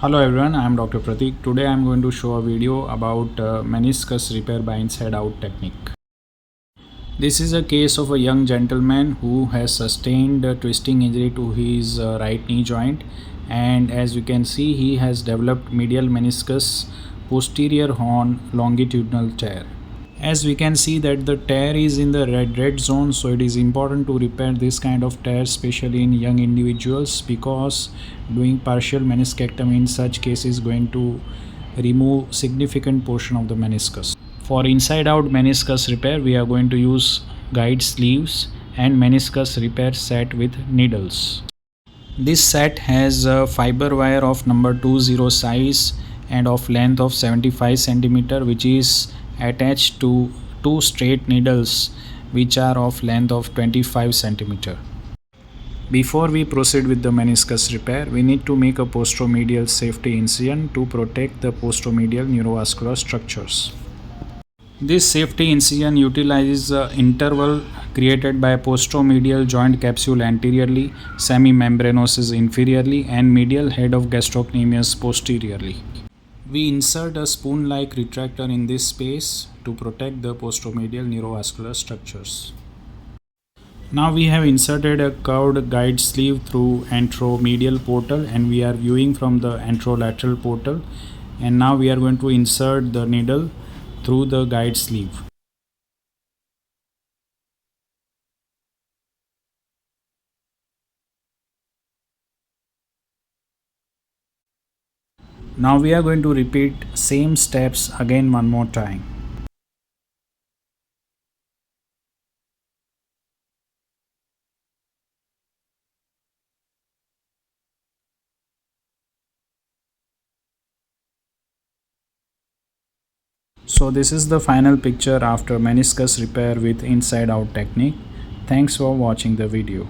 Hello everyone, I am Dr. Prateek. Today I am going to show a video about meniscus repair by inside out technique. This is a case of a young gentleman who has sustained a twisting injury to his right knee joint, and as you can see he has developed medial meniscus posterior horn longitudinal tear. As we can see that the tear is in the red zone, so it is important to repair this kind of tear, especially in young individuals, because doing partial meniscectomy in such cases is going to remove significant portion of the meniscus. For inside out meniscus repair, we are going to use guide sleeves and meniscus repair set with needles. This set has a fiber wire of number 20 size and of length of 75 cm, which is attached to two straight needles which are of length of 25 cm. Before we proceed with the meniscus repair, we need to make a posteromedial safety incision to protect the posteromedial neurovascular structures. This safety incision utilizes the interval created by posteromedial joint capsule anteriorly, semimembranosus inferiorly, and medial head of gastrocnemius posteriorly. We insert a spoon-like retractor in this space to protect the posteromedial neurovascular structures. Now we have inserted a curved guide sleeve through anteromedial portal, and we are viewing from the anterolateral portal, and now we are going to insert the needle through the guide sleeve. Now we are going to repeat same steps again one more time. So this is the final picture after meniscus repair with inside out technique. Thanks for watching the video.